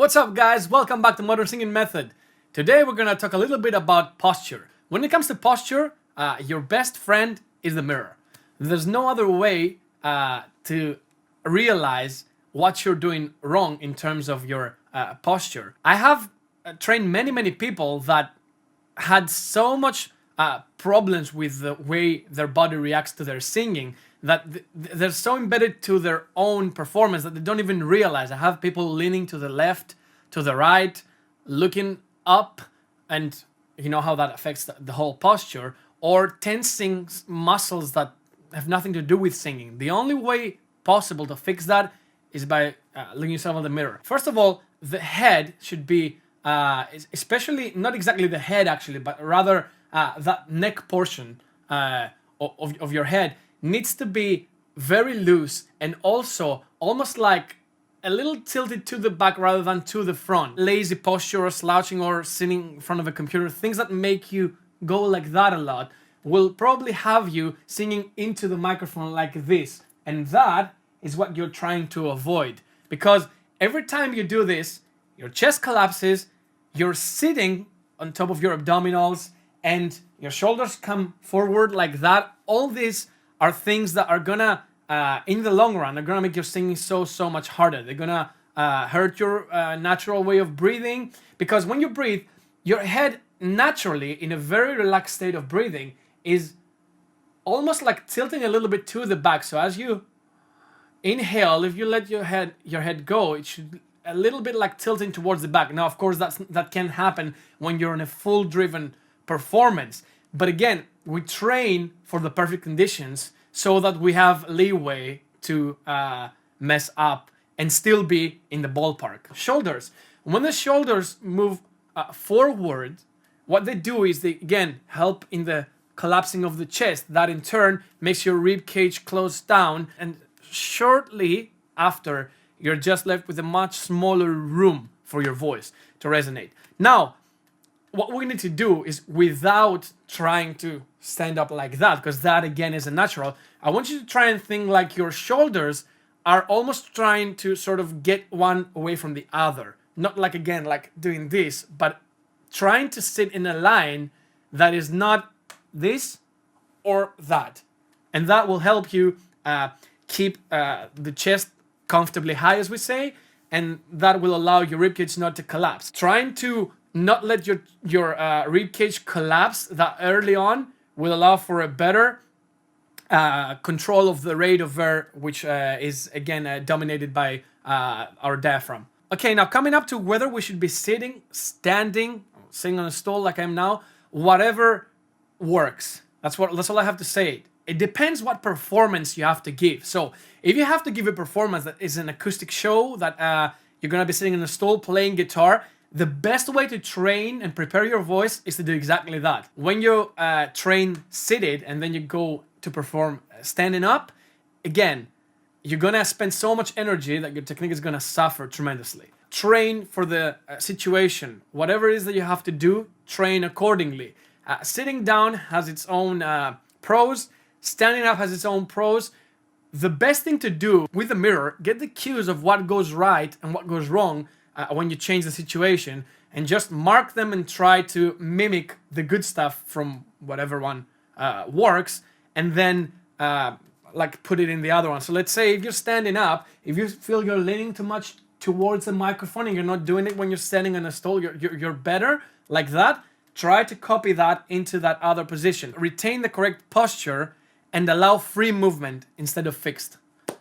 What's up, guys? Welcome back to Modern Singing Method. Today we're gonna talk a little bit about posture. When it comes to posture, your best friend is the mirror. There's no other way to realize what you're doing wrong in terms of your posture. I have trained many people that had so much problems with the way their body reacts to their singing that they're so embedded to their own performance that they don't even realize. I have people leaning to the left, to the right, looking up, and you know how that affects the whole posture, or tensing muscles that have nothing to do with singing. The only way possible to fix that is by looking yourself in the mirror. First of all, the head should be, especially, not exactly the head actually, but rather that neck portion of your head needs to be very loose and also almost like a little tilted to the back rather than to the front. Lazy posture or slouching or sitting in front of a computer, things that make you go like that a lot, will probably have you singing into the microphone like this. And that is what you're trying to avoid. Because every time you do this, your chest collapses, you're sitting on top of your abdominals, and your shoulders come forward like that. All these are things that are gonna, in the long run, are gonna make your singing so much harder. They're gonna hurt your natural way of breathing, because when you breathe, your head naturally, in a very relaxed state of breathing, is almost like tilting a little bit to the back. So as you inhale, if you let your head go, it should a little bit like tilting towards the back. Now, of course, that can happen when you're in a full driven performance. But again, we train for the perfect conditions so that we have leeway to mess up and still be in the ballpark. Shoulders. When the shoulders move forward, what they do is they, again, help in the collapsing of the chest. That in turn makes your rib cage close down, and shortly after, you're just left with a much smaller room for your voice to resonate. Now, what we need to do is, without trying to stand up like that, because that again is a natural, I want you to try and think like your shoulders are almost trying to sort of get one away from the other. Not like, again, like doing this, but trying to sit in a line that is not this or that. And that will help you keep the chest comfortably high, as we say, and that will allow your ribcage not to collapse. Trying to not let your ribcage collapse that early on will allow for a better control of the rate of air, which is again dominated by our diaphragm. Okay, now coming up to whether we should be sitting, standing, sitting on a stool like I am now, whatever works. That's all I have to say. It depends what performance you have to give. So if you have to give a performance that is an acoustic show, that you're gonna be sitting in a stool playing guitar, the best way to train and prepare your voice is to do exactly that. When you train seated and then you go to perform standing up, again, you're gonna spend so much energy that your technique is gonna suffer tremendously. Train for the situation. Whatever it is that you have to do, train accordingly. Sitting down has its own pros. Standing up has its own pros. The best thing to do with the mirror, get the cues of what goes right and what goes wrong when you change the situation, and just mark them and try to mimic the good stuff from whatever one works, and then like put it in the other one. So let's say if you're standing up, if you feel you're leaning too much towards the microphone and you're not doing it when you're standing on a stool, you're better like that. Try to copy that into that other position. Retain the correct posture and allow free movement instead of fixed.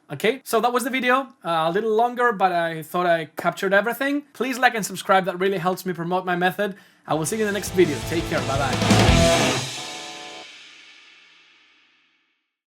Okay, so that was the video. A little longer, but I thought I captured everything. Please like and subscribe. That really helps me promote my method. I will see you in the next video. Take care. Bye-bye.